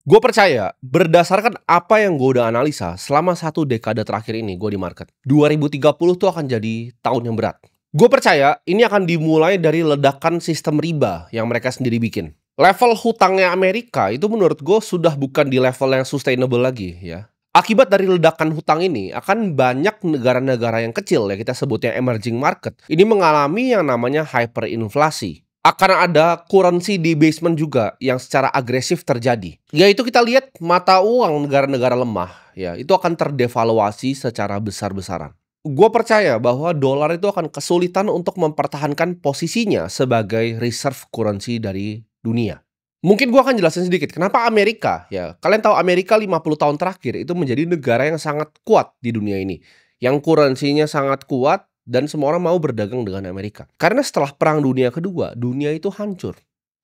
Gue percaya, berdasarkan apa yang gue udah analisa selama 1 dekade terakhir ini gue di market, 2030 tuh akan jadi tahun yang berat. Gue percaya ini akan dimulai dari ledakan sistem riba yang mereka sendiri bikin. Level hutangnya Amerika itu menurut gue sudah bukan di level yang sustainable lagi ya. Akibat dari ledakan hutang ini, akan banyak negara-negara yang kecil ya kita sebutnya emerging market. Ini mengalami yang namanya hyperinflasi. Akan ada currency debasement juga yang secara agresif terjadi. Yaitu kita lihat mata uang negara-negara lemah ya, itu akan terdevaluasi secara besar-besaran. Gue percaya bahwa dolar itu akan kesulitan untuk mempertahankan posisinya sebagai reserve currency dari dunia. Mungkin gue akan jelasin sedikit kenapa Amerika ya. Kalian tahu Amerika 50 tahun terakhir itu menjadi negara yang sangat kuat di dunia ini. Yang currency-nya sangat kuat dan semua orang mau berdagang dengan Amerika. Karena setelah Perang Dunia Kedua, dunia itu hancur.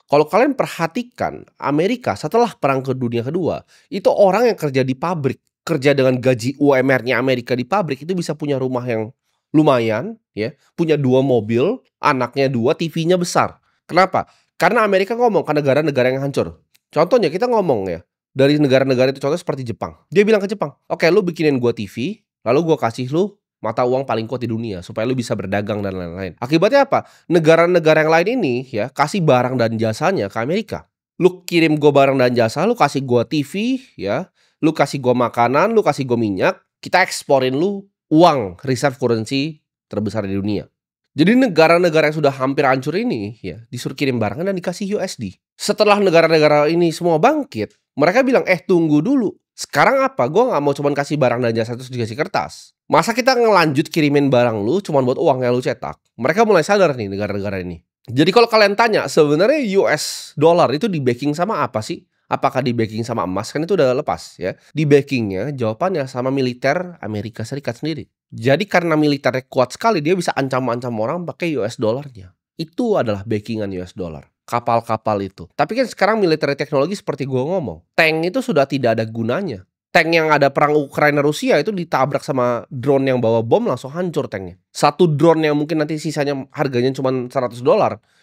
Kalau kalian perhatikan, Amerika setelah Perang Dunia Kedua, itu orang yang kerja di pabrik, kerja dengan gaji UMR-nya Amerika di pabrik, itu bisa punya rumah yang lumayan, ya, punya 2 mobil, anaknya 2, TV-nya besar. Kenapa? Karena Amerika ngomong ke negara-negara yang hancur. Contohnya kita ngomong ya, dari negara-negara itu contoh seperti Jepang. Dia bilang ke Jepang, oke lu bikinin gua TV, lalu gua kasih lu mata uang paling kuat di dunia supaya lu bisa berdagang dan lain-lain. Akibatnya apa? Negara-negara yang lain ini ya kasih barang dan jasanya ke Amerika. Lu kirim gua barang dan jasa, lu kasih gua TV ya, lu kasih gua makanan, lu kasih gua minyak, kita eksporin lu uang reserve currency terbesar di dunia. Jadi negara-negara yang sudah hampir hancur ini ya disuruh kirim barang dan dikasih USD. Setelah negara-negara ini semua bangkit, mereka bilang, tunggu dulu. Sekarang apa? Gue nggak mau cuma kasih barang dan jasa terus dikasih kertas. Masa kita ngelanjut kirimin barang lu cuma buat uang yang lu cetak? Mereka mulai sadar nih negara-negara ini. Jadi kalau kalian tanya, sebenarnya US dollar itu di backing sama apa sih? Apakah di backing sama emas? Kan itu udah lepas ya. Di backingnya jawabannya sama militer Amerika Serikat sendiri. Jadi karena militernya kuat sekali, dia bisa ancam-ancam orang pakai US dollarnya. Itu adalah backingan US dollar. Kapal-kapal itu. Tapi kan sekarang militer teknologi seperti gue ngomong, tank itu sudah tidak ada gunanya. Tank yang ada perang Ukraina Rusia itu ditabrak sama drone yang bawa bom langsung hancur tanknya. Satu drone yang mungkin nanti sisanya harganya cuma $100,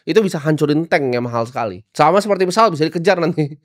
itu bisa hancurin tank yang mahal sekali. Sama seperti pesawat bisa dikejar nanti.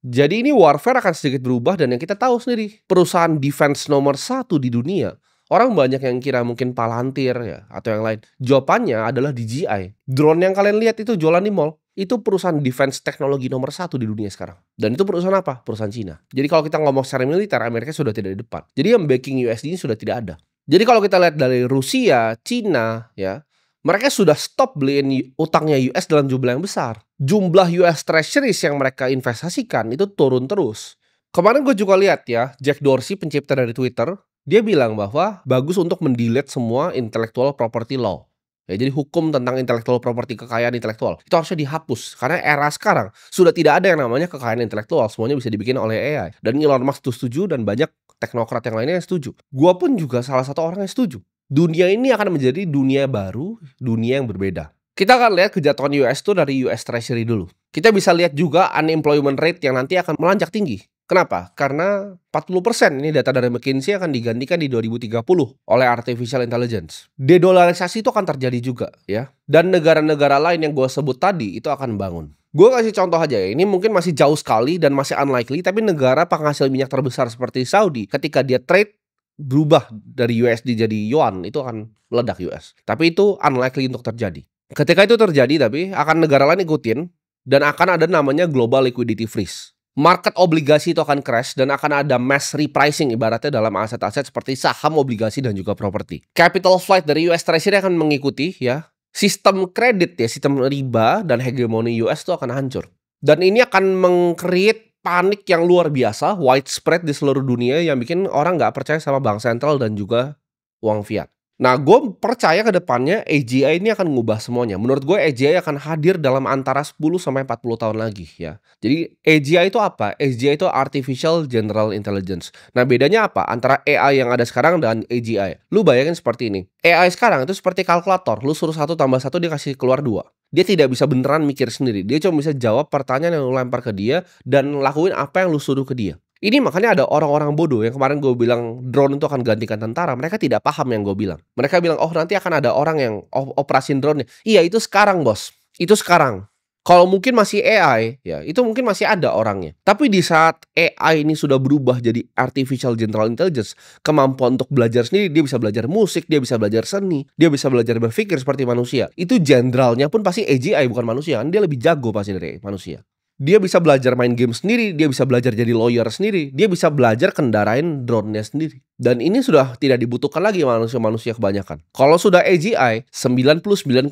Jadi ini warfare akan sedikit berubah dan yang kita tahu sendiri, perusahaan defense nomor 1 di dunia. Orang banyak yang kira mungkin Palantir ya atau yang lain. Jawabannya adalah DJI. Drone yang kalian lihat itu jualan di mall, itu perusahaan defense teknologi nomor 1 di dunia sekarang. Dan itu perusahaan apa? Perusahaan Cina. Jadi kalau kita ngomong secara militer, Amerika sudah tidak di depan. Jadi yang backing USD ini sudah tidak ada. Jadi kalau kita lihat dari Rusia, Cina ya, mereka sudah stop beliin utangnya US dalam jumlah yang besar. Jumlah US Treasuries yang mereka investasikan itu turun terus. Kemarin gue juga lihat ya, Jack Dorsey pencipta dari Twitter, dia bilang bahwa bagus untuk mendelete semua intellectual property law. Ya, jadi hukum tentang intellectual property, kekayaan intelektual, itu harusnya dihapus. Karena era sekarang sudah tidak ada yang namanya kekayaan intelektual. Semuanya bisa dibikin oleh AI. Dan Elon Musk itu setuju dan banyak teknokrat yang lainnya yang setuju. Gua pun juga salah satu orang yang setuju. Dunia ini akan menjadi dunia baru, dunia yang berbeda. Kita akan lihat kejatuhan US itu dari US Treasury dulu. Kita bisa lihat juga unemployment rate yang nanti akan melonjak tinggi. Kenapa? Karena 40% ini data dari McKinsey akan digantikan di 2030 oleh artificial intelligence. Dedolarisasi itu akan terjadi juga ya. Dan negara-negara lain yang gue sebut tadi itu akan bangun. Gue kasih contoh aja ya, ini mungkin masih jauh sekali dan masih unlikely, tapi negara penghasil minyak terbesar seperti Saudi, ketika dia trade berubah dari USD jadi yuan, itu akan meledak US. Tapi itu unlikely untuk terjadi. Ketika itu terjadi tapi akan negara lain ikutin dan akan ada namanya global liquidity freeze. Market obligasi itu akan crash dan akan ada mass repricing ibaratnya dalam aset-aset seperti saham, obligasi, dan juga properti. Capital flight dari US Treasury akan mengikuti ya. Sistem kredit ya, sistem riba dan hegemoni US itu akan hancur. Dan ini akan meng-create panik yang luar biasa, widespread di seluruh dunia yang bikin orang nggak percaya sama bank sentral dan juga uang fiat. Nah, gue percaya ke depannya AGI ini akan mengubah semuanya. Menurut gue AGI akan hadir dalam antara 10 sampai 40 tahun lagi ya. Jadi AGI itu apa? AGI itu Artificial General Intelligence. Nah, bedanya apa antara AI yang ada sekarang dan AGI? Lu bayangin seperti ini. AI sekarang itu seperti kalkulator. Lu suruh 1 tambah 1 dia kasih keluar 2. Dia tidak bisa beneran mikir sendiri. Dia cuma bisa jawab pertanyaan yang lu lempar ke dia dan lakuin apa yang lu suruh ke dia. Ini makanya ada orang-orang bodoh yang kemarin gue bilang drone itu akan gantikan tentara. Mereka tidak paham yang gue bilang. Mereka bilang, oh nanti akan ada orang yang operasin drone-nya. Iya, itu sekarang bos. Itu sekarang. Kalau mungkin masih AI, ya itu mungkin masih ada orangnya. Tapi di saat AI ini sudah berubah jadi artificial general intelligence, kemampuan untuk belajar sendiri, dia bisa belajar musik, dia bisa belajar seni, dia bisa belajar berpikir seperti manusia. Itu jenderalnya pun pasti AGI bukan manusia, kan dia lebih jago pasti dari manusia. Dia bisa belajar main game sendiri, dia bisa belajar jadi lawyer sendiri, dia bisa belajar kendarain drone-nya sendiri. Dan ini sudah tidak dibutuhkan lagi manusia-manusia kebanyakan. Kalau sudah AGI, 99,9%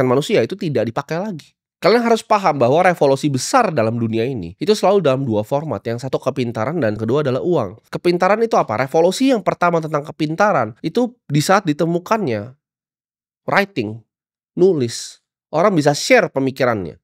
manusia itu tidak dipakai lagi. Kalian harus paham bahwa revolusi besar dalam dunia ini itu selalu dalam dua format. Yang satu kepintaran dan kedua adalah uang. Kepintaran itu apa? Revolusi yang pertama tentang kepintaran itu di saat ditemukannya writing, nulis. Orang bisa share pemikirannya.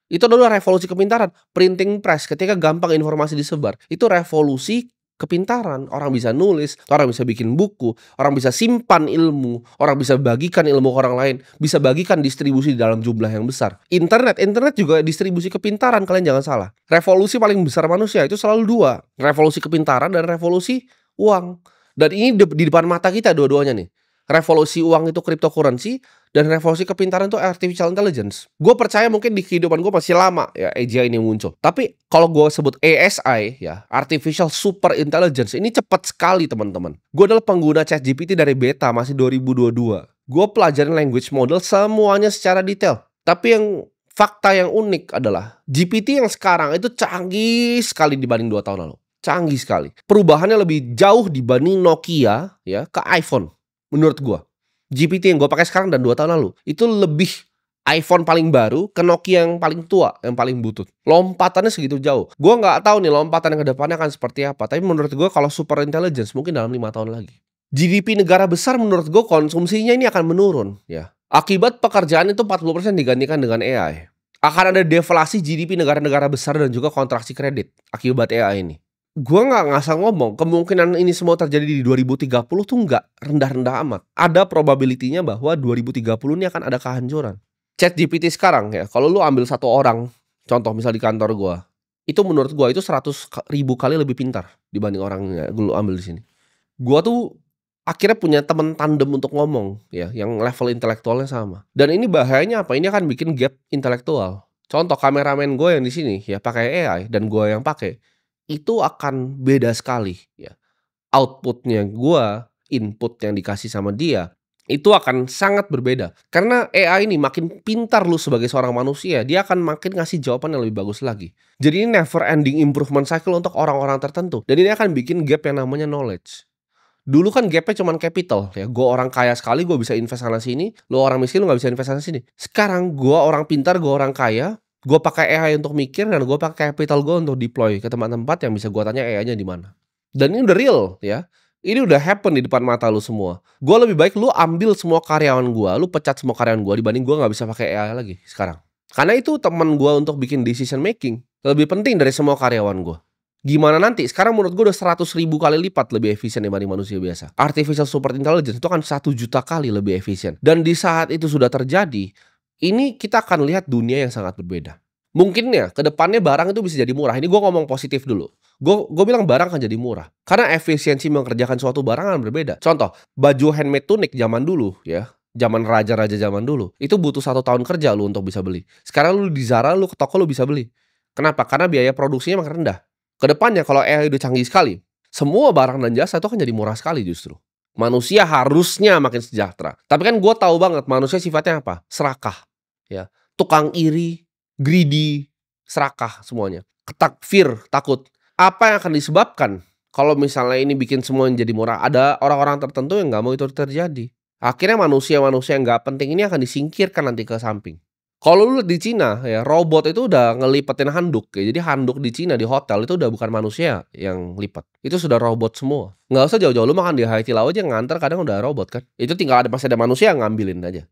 Itu adalah revolusi kepintaran. Printing press, ketika gampang informasi disebar, itu revolusi kepintaran. Orang bisa nulis, orang bisa bikin buku, orang bisa simpan ilmu, orang bisa bagikan ilmu ke orang lain, bisa bagikan distribusi dalam jumlah yang besar. Internet juga distribusi kepintaran, kalian jangan salah. Revolusi paling besar manusia itu selalu dua, revolusi kepintaran dan revolusi uang. Dan ini di depan mata kita dua-duanya nih. Revolusi uang itu cryptocurrency, dan revolusi kepintaran itu artificial intelligence. Gue percaya mungkin di kehidupan gue masih lama ya AGI ini muncul. Tapi kalau gue sebut ASI ya, artificial super intelligence, ini cepat sekali teman-teman. Gue adalah pengguna ChatGPT dari beta masih 2022. Gue pelajarin language model semuanya secara detail. Tapi yang fakta yang unik adalah GPT yang sekarang itu canggih sekali dibanding 2 tahun lalu. Canggih sekali. Perubahannya lebih jauh dibanding Nokia ya ke iPhone menurut gue. GPT yang gue pakai sekarang dan 2 tahun lalu itu lebih iPhone paling baru ke Nokia yang paling tua, yang paling butut. Lompatannya segitu jauh. Gue nggak tahu nih lompatan yang kedepannya akan seperti apa. Tapi menurut gue kalau super intelligence mungkin dalam 5 tahun lagi. GDP negara besar menurut gue konsumsinya ini akan menurun ya. Akibat pekerjaan itu 40% digantikan dengan AI. Akan ada deflasi GDP negara-negara besar dan juga kontraksi kredit akibat AI ini. Gue nggak ngasal ngomong, kemungkinan ini semua terjadi di 2030 tuh nggak rendah-rendah amat. Ada probability-nya bahwa 2030 ini akan ada kehancuran. ChatGPT sekarang ya, kalau lu ambil satu orang, contoh misal di kantor gue, itu menurut gue itu 100.000 kali lebih pintar dibanding orang yang lu ambil di sini. Gue tuh akhirnya punya teman tandem untuk ngomong ya, yang level intelektualnya sama. Dan ini bahayanya apa? Ini akan bikin gap intelektual. Contoh kameramen gue yang di sini ya pakai AI dan gue yang pakai. Itu akan beda sekali ya. Outputnya gua, input yang dikasih sama dia, itu akan sangat berbeda. Karena AI ini makin pintar lu sebagai seorang manusia, dia akan makin ngasih jawaban yang lebih bagus lagi. Jadi ini never ending improvement cycle untuk orang-orang tertentu. Dan ini akan bikin gap yang namanya knowledge. Dulu kan gapnya cuma capital ya. Gua orang kaya sekali, gua bisa invest sana sini. Lu orang miskin, lu gak bisa invest sana sini. Sekarang gua orang pintar, gua orang kaya. Gue pakai AI untuk mikir dan gue pakai capital gue untuk deploy ke tempat-tempat yang bisa gue tanya AI-nya di mana. Dan ini udah real ya. Ini udah happen di depan mata lu semua. Gue lebih baik lu ambil semua karyawan gue, lu pecat semua karyawan gue dibanding gue nggak bisa pakai AI lagi sekarang. Karena itu teman gue untuk bikin decision making lebih penting dari semua karyawan gue. Gimana nanti? Sekarang menurut gue udah 100.000 kali lipat lebih efisien dibanding manusia biasa. Artificial super intelligence itu kan 1 juta kali lebih efisien. Dan di saat itu sudah terjadi, ini kita akan lihat dunia yang sangat berbeda. Mungkin ya, ke depannya barang itu bisa jadi murah. Ini gue ngomong positif dulu. Gue bilang barang akan jadi murah. Karena efisiensi mengerjakan suatu barang akan berbeda. Contoh, baju handmade tunic zaman dulu ya. Zaman raja-raja zaman dulu. Itu butuh 1 tahun kerja lu untuk bisa beli. Sekarang lu di Zara, lu ke toko lu bisa beli. Kenapa? Karena biaya produksinya makin rendah. Kedepannya kalau AI udah canggih sekali, semua barang dan jasa itu akan jadi murah sekali justru. Manusia harusnya makin sejahtera. Tapi kan gue tahu banget manusia sifatnya apa? Serakah. Ya, tukang iri, greedy, serakah semuanya. Fear, takut. Apa yang akan disebabkan kalau misalnya ini bikin semua jadi murah? Ada orang-orang tertentu yang nggak mau itu terjadi. Akhirnya manusia-manusia yang nggak penting ini akan disingkirkan nanti ke samping. Kalau lu lihat di Cina ya, robot itu udah ngelipetin handuk ya. Jadi handuk di Cina di hotel itu udah bukan manusia yang lipat. Itu sudah robot semua. Nggak usah jauh-jauh, lu makan di Haidilao aja nganter kadang udah robot kan. Itu tinggal masih ada manusia yang ngambilin aja.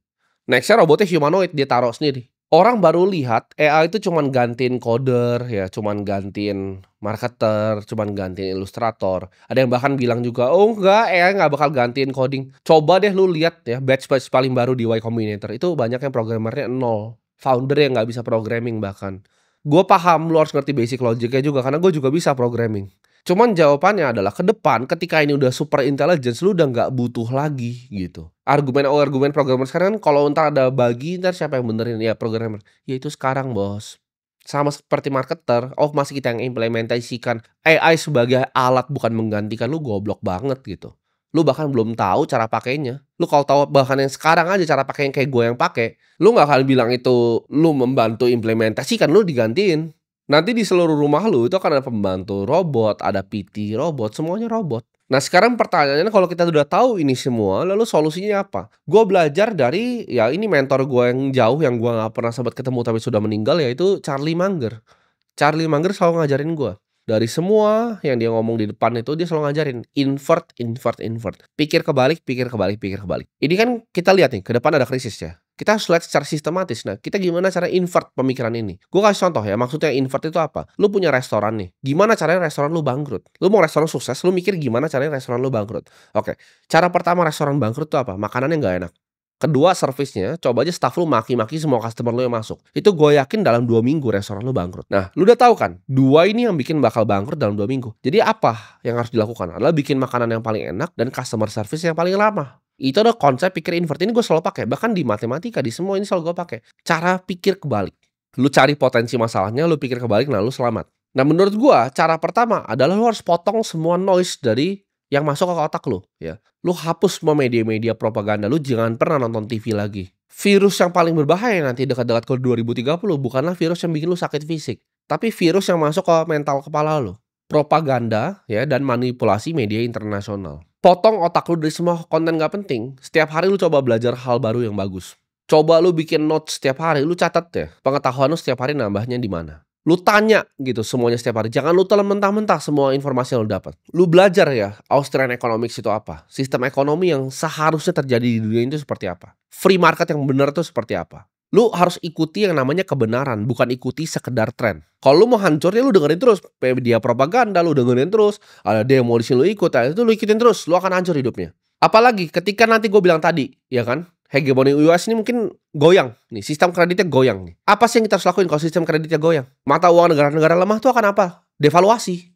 Nextnya robotnya humanoid, dia taruh sendiri. Orang baru lihat AI itu cuman gantiin coder ya, cuman gantiin marketer, cuman gantiin ilustrator. Ada yang bahkan bilang juga, oh enggak, AI nggak bakal gantiin coding. Coba deh lu lihat ya, batch paling baru di Y Combinator itu banyak yang programmernya 0. Founder yang nggak bisa programming bahkan. Gue paham lu harus ngerti basic logiknya juga karena gue juga bisa programming. Cuman jawabannya adalah ke depan ketika ini udah super intelligence, lu udah nggak butuh lagi gitu. Argumen programmer sekarang kan kalau entar ada bagi, entar siapa yang benerin? Ya programmer. Ya itu sekarang, Bos. Sama seperti marketer, masih kita yang implementasikan AI sebagai alat bukan menggantikan, lu goblok banget gitu. Lu bahkan belum tahu cara pakainya. Lu kalau tahu bahkan yang sekarang aja cara pakai yang kayak gue yang pakai, lu nggak akan bilang itu lu membantu implementasikan, lu digantiin. Nanti di seluruh rumah lu itu akan ada pembantu robot, ada PT robot, semuanya robot. Nah sekarang pertanyaannya kalau kita udah tahu ini semua, lalu solusinya apa? Gue belajar dari, ya ini mentor gue yang jauh, yang gue nggak pernah sempat ketemu tapi sudah meninggal, yaitu Charlie Munger. Charlie Munger selalu ngajarin gue. Dari semua yang dia ngomong di depan itu, dia selalu ngajarin invert, invert, invert. Pikir kebalik, pikir kebalik, pikir kebalik. Ini kan kita lihat nih, ke depan ada krisis ya. Kita harus lihat secara sistematis. Nah, kita gimana cara invert pemikiran ini? Gue kasih contoh ya, maksudnya invert itu apa? Lu punya restoran nih. Gimana caranya restoran lu bangkrut? Lu mau restoran sukses, lu mikir gimana caranya restoran lu bangkrut. Oke, cara pertama restoran bangkrut itu apa? Makanannya nggak enak. Kedua, servisnya, coba aja staff lu maki-maki semua customer lu yang masuk. Itu gue yakin dalam 2 minggu restoran lu bangkrut. Nah, lu udah tahu kan, dua ini yang bikin bakal bangkrut dalam 2 minggu. Jadi apa yang harus dilakukan? Adalah bikin makanan yang paling enak dan customer service yang paling lama. Itu ada konsep pikir invert, ini gue selalu pakai. Bahkan di matematika, di semua ini selalu gue pakai. Cara pikir kebalik. Lu cari potensi masalahnya, lu pikir kebalik, nah lu selamat. Nah, menurut gue, cara pertama adalah lu harus potong semua noise dari yang masuk ke otak lu, ya. Lu hapus semua media-media propaganda, lu jangan pernah nonton TV lagi. Virus yang paling berbahaya nanti dekat-dekat ke 2030 bukanlah virus yang bikin lu sakit fisik, tapi virus yang masuk ke mental kepala lu. Propaganda, ya, dan manipulasi media internasional. Potong otak lu dari semua konten gak penting. Setiap hari lu coba belajar hal baru yang bagus. Coba lu bikin notes setiap hari, lu catat ya. Pengetahuan lu setiap hari nambahnya di mana. Lu tanya gitu semuanya setiap hari. Jangan lu telan mentah-mentah semua informasi yang lu dapat. Lu belajar ya, Austrian Economics itu apa? Sistem ekonomi yang seharusnya terjadi di dunia itu seperti apa? Free market yang benar itu seperti apa? Lu harus ikuti yang namanya kebenaran, bukan ikuti sekedar tren. Kalau lu mau hancur ya lu dengerin terus media propaganda, lu dengerin terus. Ada demo di sini lu ikut, itu lu ikutin terus, lu akan hancur hidupnya. Apalagi ketika nanti gue bilang tadi, ya kan? Hegemoni US ini mungkin goyang nih, sistem kreditnya goyang nih. Apa sih yang kita harus lakuin kalau sistem kreditnya goyang? Mata uang negara-negara lemah tuh akan apa? Devaluasi.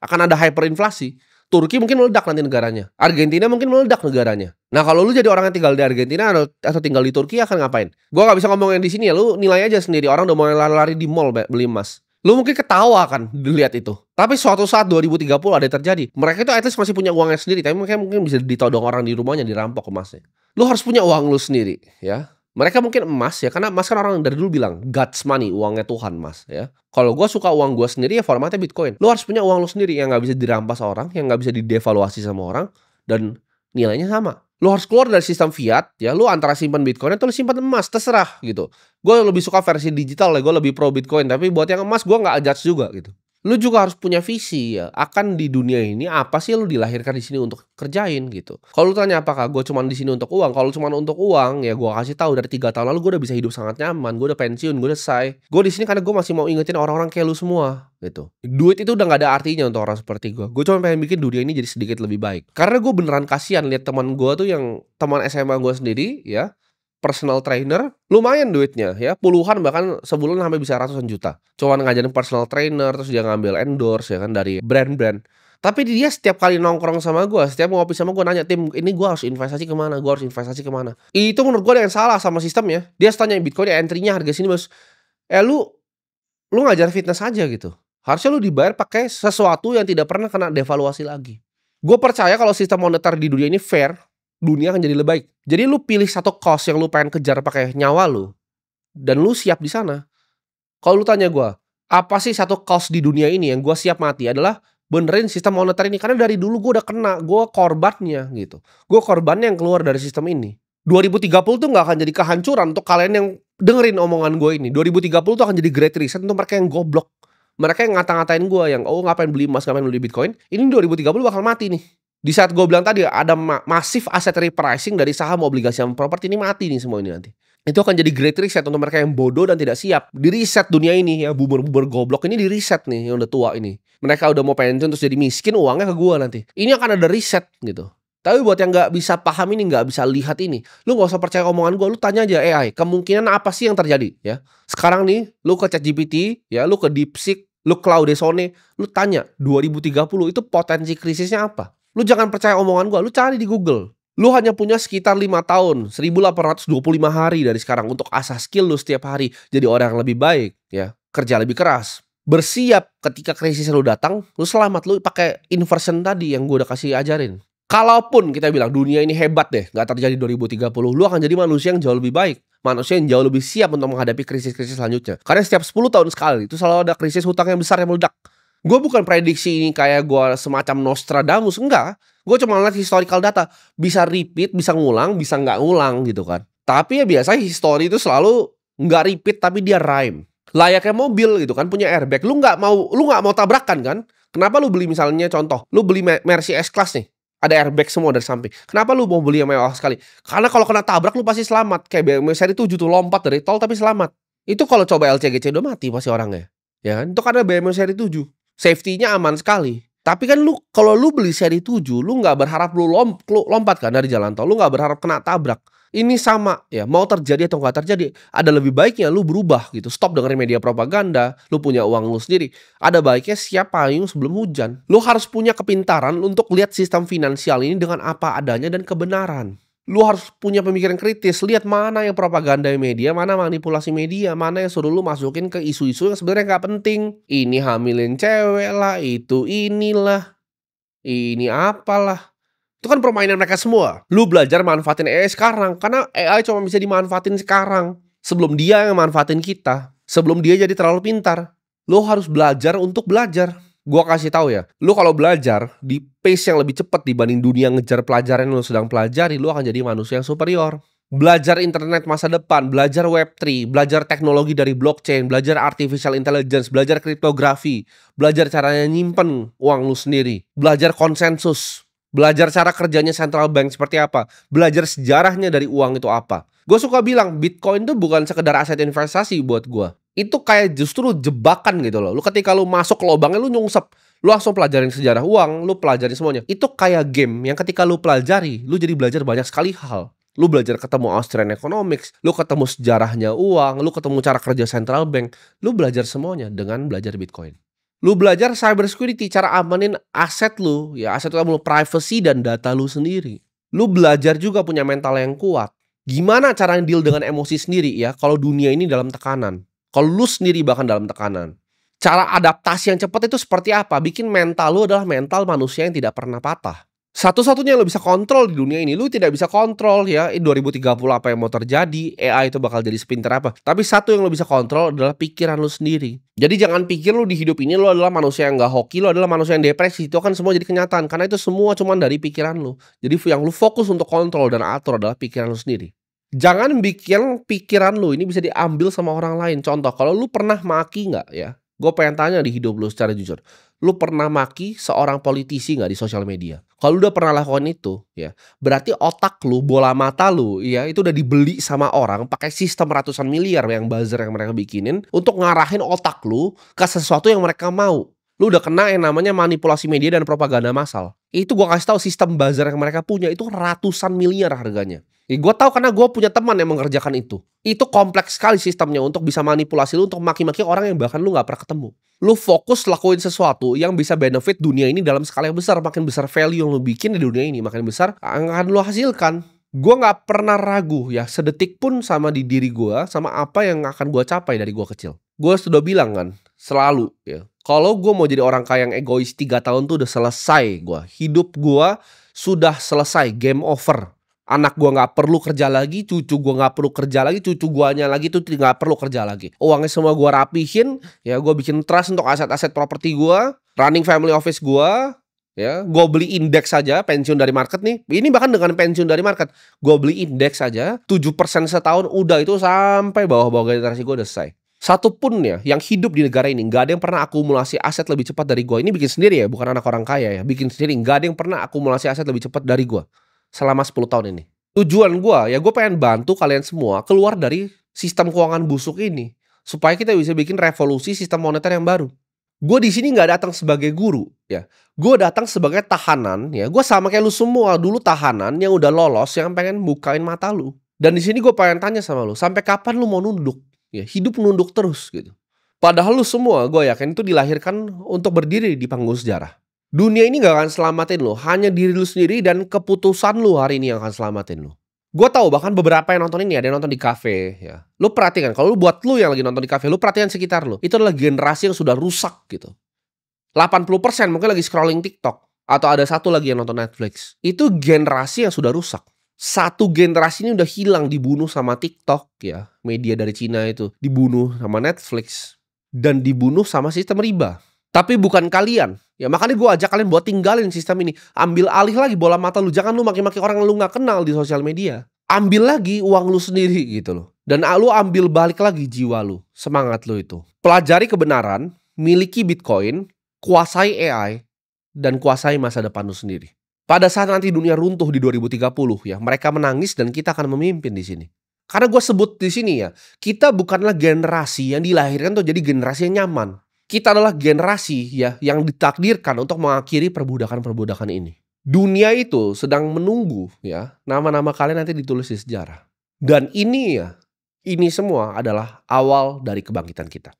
Akan ada hyperinflasi. Turki mungkin meledak nanti negaranya. Argentina mungkin meledak negaranya. Nah, kalau lu jadi orang yang tinggal di Argentina atau tinggal di Turki akan ngapain? Gua nggak bisa ngomongin di sini ya, lu nilai aja sendiri. Orang udah mulai lari-lari di mall beli emas. Lu mungkin ketawa kan dilihat itu. Tapi suatu saat 2030 ada yang terjadi. Mereka itu at least masih punya uangnya sendiri, tapi mereka mungkin bisa ditodong orang di rumahnya, dirampok emasnya. Lu harus punya uang lu sendiri, ya. Mereka mungkin emas ya, karena emas kan orang dari dulu bilang God's money, uangnya Tuhan mas, ya. Kalau gue suka uang gue sendiri ya formatnya Bitcoin. Lu harus punya uang lu sendiri yang nggak bisa dirampas orang, yang nggak bisa didevaluasi sama orang, dan nilainya sama. Lu harus keluar dari sistem fiat, ya. Lu antara simpan Bitcoin atau lu simpan emas, terserah gitu. Gue lebih suka versi digital ya, gue lebih pro Bitcoin. Tapi buat yang emas gue nggak judge juga gitu. Lu juga harus punya visi ya, akan di dunia ini apa sih lu dilahirkan di sini untuk kerjain gitu. Kalau lu tanya apakah gue cuma di sini untuk uang, kalau cuma untuk uang ya gue kasih tahu dari 3 tahun lalu gue udah bisa hidup sangat nyaman, gue udah pensiun, gue udah selesai. Gue di sini karena gue masih mau ingetin orang-orang kayak lu semua gitu. Duit itu udah nggak ada artinya untuk orang seperti gue. Gue cuma pengen bikin dunia ini jadi sedikit lebih baik. Karena gue beneran kasihan lihat teman gue tuh yang teman SMA gue sendiri ya. Personal trainer, lumayan duitnya ya, puluhan bahkan sebulan sampai bisa ratusan juta. Cuma ngajarin personal trainer, terus dia ngambil endorse ya kan dari brand-brand. Tapi dia setiap kali nongkrong sama gue, setiap ngopi sama gue nanya, Tim, ini gue harus investasi kemana? Gue harus investasi kemana? Itu menurut gue ada yang salah sama sistemnya. Dia tanya Bitcoin ya entry-nya harga sini bos. Lu ngajar fitness aja gitu. Harusnya lu dibayar pakai sesuatu yang tidak pernah kena devaluasi lagi. Gue percaya kalau sistem moneter di dunia ini fair, dunia akan jadi lebih baik. Jadi lu pilih satu cost yang lu pengen kejar pakai nyawa lu, dan lu siap di sana. Kalau lu tanya gue, apa sih satu cost di dunia ini yang gue siap mati? Adalah benerin sistem moneter ini. Karena dari dulu gue udah kena, gue korbannya gitu. Gue korbannya yang keluar dari sistem ini. 2030 tuh gak akan jadi kehancuran untuk kalian yang dengerin omongan gue ini. 2030 tuh akan jadi great reset untuk mereka yang goblok. Mereka yang ngata-ngatain gue yang ngapain beli emas, ngapain beli Bitcoin. Ini 2030 bakal mati nih. Di saat gue bilang tadi ada masif asset repricing dari saham, obligasi, sama properti, ini mati nih semua ini nanti. Itu akan jadi great reset untuk mereka yang bodoh dan tidak siap. Di reset dunia ini ya, boomer-boomer goblok ini di reset nih yang udah tua ini. Mereka udah mau pensiun terus jadi miskin, uangnya ke gue nanti. Ini akan ada reset gitu. Tapi buat yang gak bisa paham ini, gak bisa lihat ini, lu gak usah percaya omongan gue, lu tanya aja AI, kemungkinan apa sih yang terjadi ya. Sekarang nih, lu ke ChatGPT, ya, lu ke DeepSeek, Lu Claudesone, lu tanya 2030 itu potensi krisisnya apa? Lu jangan percaya omongan gua, lu cari di Google. Lu hanya punya sekitar 5 tahun, 1825 hari dari sekarang untuk asah skill lu setiap hari jadi orang yang lebih baik, ya. Kerja lebih keras. Bersiap ketika krisis lu datang, lu selamat, lu pakai inversion tadi yang gua udah kasih ajarin. Kalaupun kita bilang dunia ini hebat deh, nggak terjadi 2030, lu akan jadi manusia yang jauh lebih baik. Manusia yang jauh lebih siap untuk menghadapi krisis-krisis selanjutnya. Karena setiap 10 tahun sekali itu selalu ada krisis hutang yang besar yang meledak. Gue bukan prediksi ini kayak gue semacam Nostradamus, enggak. Gue cuma lihat historical data. Bisa repeat, bisa ngulang, bisa nggak ngulang gitu kan. Tapi ya biasanya history itu selalu nggak repeat tapi dia rhyme. Layaknya mobil gitu kan, punya airbag. Lu nggak mau tabrakan kan? Kenapa lu beli misalnya contoh, lu beli Mercy S-Class nih. Ada airbag semua dari samping. Kenapa lu mau beli yang mewah sekali? Karena kalau kena tabrak lu pasti selamat. Kayak BMW seri 7 tuh lompat dari tol tapi selamat. Itu kalau coba LCGC udah mati pasti orangnya. Ya kan? Itu karena BMW seri 7. Safety-nya aman sekali. Tapi kan lu kalau lu beli seri 7, lu nggak berharap lu lompat kan dari jalan tol. Lu nggak berharap kena tabrak. Ini sama ya, mau terjadi atau nggak terjadi, ada lebih baiknya lu berubah gitu. Stop dengerin media propaganda, lu punya uang lu sendiri. Ada baiknya siap payung sebelum hujan. Lu harus punya kepintaran untuk lihat sistem finansial ini dengan apa adanya dan kebenaran. Lu harus punya pemikiran kritis, lihat mana yang propaganda media, mana manipulasi media, mana yang suruh lu masukin ke isu-isu yang sebenarnya nggak penting. Ini hamilin cewek lah, itu inilah, ini apalah. Itu kan permainan mereka semua. Lu belajar manfaatin AI sekarang. Karena AI cuma bisa dimanfaatin sekarang. Sebelum dia yang manfaatin kita. Sebelum dia jadi terlalu pintar. Lu harus belajar untuk belajar. Gua kasih tahu ya. Lu kalau belajar di pace yang lebih cepat dibanding dunia ngejar pelajaran yang lu sedang pelajari, lu akan jadi manusia yang superior. Belajar internet masa depan, belajar Web3, belajar teknologi dari blockchain, belajar artificial intelligence, belajar kriptografi, belajar caranya nyimpen uang lu sendiri, belajar konsensus. Belajar cara kerjanya central bank seperti apa. Belajar sejarahnya dari uang itu apa. Gue suka bilang Bitcoin itu bukan sekedar aset investasi buat gue. Itu kayak justru jebakan gitu loh. Lu ketika lu masuk ke lubangnya lu nyungsep. Lu langsung pelajarin sejarah uang. Lu pelajarin semuanya. Itu kayak game yang ketika lu pelajari, lu jadi belajar banyak sekali hal. Lu belajar ketemu Austrian Economics. Lu ketemu sejarahnya uang. Lu ketemu cara kerja central bank. Lu belajar semuanya dengan belajar Bitcoin. Lu belajar cyber security, cara amanin aset lu, ya aset lu, privacy dan data lu sendiri. Lu belajar juga punya mental yang kuat. Gimana cara deal dengan emosi sendiri ya kalau dunia ini dalam tekanan. Kalau lu sendiri bahkan dalam tekanan. Cara adaptasi yang cepat itu seperti apa? Bikin mental lu adalah mental manusia yang tidak pernah patah. Satu-satunya yang lo bisa kontrol di dunia ini, lu tidak bisa kontrol ya 2030 apa yang mau terjadi, AI itu bakal jadi sepintar apa. Tapi satu yang lo bisa kontrol adalah pikiran lu sendiri. Jadi jangan pikir lu di hidup ini lu adalah manusia yang gak hoki, lu adalah manusia yang depresi. Itu kan semua jadi kenyataan, karena itu semua cuma dari pikiran lu. Jadi yang lu fokus untuk kontrol dan atur adalah pikiran lu sendiri. Jangan bikin pikiran lu ini bisa diambil sama orang lain. Contoh, kalau lu pernah maki gak ya? Gue pengen tanya di hidup lu secara jujur. Lu pernah maki seorang politisi gak di sosial media? Kalau lu udah pernah lakukan itu, ya, berarti otak lu, bola mata lu, ya, itu udah dibeli sama orang pakai sistem ratusan miliar yang buzzer yang mereka bikinin untuk ngarahin otak lu ke sesuatu yang mereka mau. Lu udah kena yang namanya manipulasi media dan propaganda massal. Itu gua kasih tahu sistem buzzer yang mereka punya itu ratusan miliar harganya. Ya, gue tahu karena gue punya teman yang mengerjakan itu. Itu kompleks sekali sistemnya untuk bisa manipulasi lu untuk maki-maki orang yang bahkan lu gak pernah ketemu. Lu fokus lakuin sesuatu yang bisa benefit dunia ini dalam skala yang besar. Makin besar value yang lu bikin di dunia ini, makin besar akan lu hasilkan. Gue gak pernah ragu ya sedetik pun sama di diri gue, sama apa yang akan gue capai dari gue kecil. Gue sudah bilang kan, selalu ya, kalau gue mau jadi orang kaya yang egois 3 tahun tuh udah selesai gue. Hidup gue sudah selesai, game over. Anak gue gak perlu kerja lagi, cucu gue gak perlu kerja lagi, cucu guanya lagi tuh gak perlu kerja lagi. Uangnya semua gue rapihin, ya gue bikin trust untuk aset-aset properti gue, running family office gue, ya gue beli indeks saja, pensiun dari market nih. Ini bahkan dengan pensiun dari market, gue beli indeks saja, 7% setahun udah itu sampai bawah-bawah generasi gue udah selesai. Satu pun ya yang hidup di negara ini gak ada yang pernah akumulasi aset lebih cepat dari gue. Ini bikin sendiri ya, bukan anak orang kaya ya, bikin sendiri. Gak ada yang pernah akumulasi aset lebih cepat dari gue selama 10 tahun ini. Tujuan gue ya gue pengen bantu kalian semua keluar dari sistem keuangan busuk ini supaya kita bisa bikin revolusi sistem moneter yang baru. Gue di sini nggak datang sebagai guru ya, gue datang sebagai tahanan ya. Gue sama kayak lu semua dulu tahanan yang udah lolos yang pengen bukain mata lu. Dan di sini gue pengen tanya sama lu, sampai kapan lu mau nunduk? Ya hidup nunduk terus gitu. Padahal lu semua gue yakin itu dilahirkan untuk berdiri di panggung sejarah. Dunia ini gak akan selamatin lu, hanya diri lu sendiri dan keputusan lu hari ini yang akan selamatin lu. Gue tahu bahkan beberapa yang nonton ini ada yang nonton di kafe ya. Lu perhatikan kalau lu buat lu yang lagi nonton di kafe, lu perhatikan sekitar lu. Itu adalah generasi yang sudah rusak gitu. 80% mungkin lagi scrolling TikTok atau ada satu lagi yang nonton Netflix. Itu generasi yang sudah rusak. Satu generasi ini udah hilang, dibunuh sama TikTok ya. Media dari Cina itu dibunuh sama Netflix dan dibunuh sama sistem riba. Tapi bukan kalian. Ya makanya gue ajak kalian buat tinggalin sistem ini. Ambil alih lagi bola mata lu. Jangan lu maki-maki orang yang lu gak kenal di sosial media. Ambil lagi uang lu sendiri gitu loh. Dan lu ambil balik lagi jiwa lu. Semangat lu itu. Pelajari kebenaran. Miliki Bitcoin. Kuasai AI. Dan kuasai masa depan lu sendiri. Pada saat nanti dunia runtuh di 2030 ya. Mereka menangis dan kita akan memimpin di sini. Karena gue sebut di sini ya. Kita bukanlah generasi yang dilahirkan untuk jadi generasi yang nyaman. Kita adalah generasi ya yang ditakdirkan untuk mengakhiri perbudakan-perbudakan ini. Dunia itu sedang menunggu ya nama-nama kalian nanti ditulis di sejarah. Dan ini semua adalah awal dari kebangkitan kita.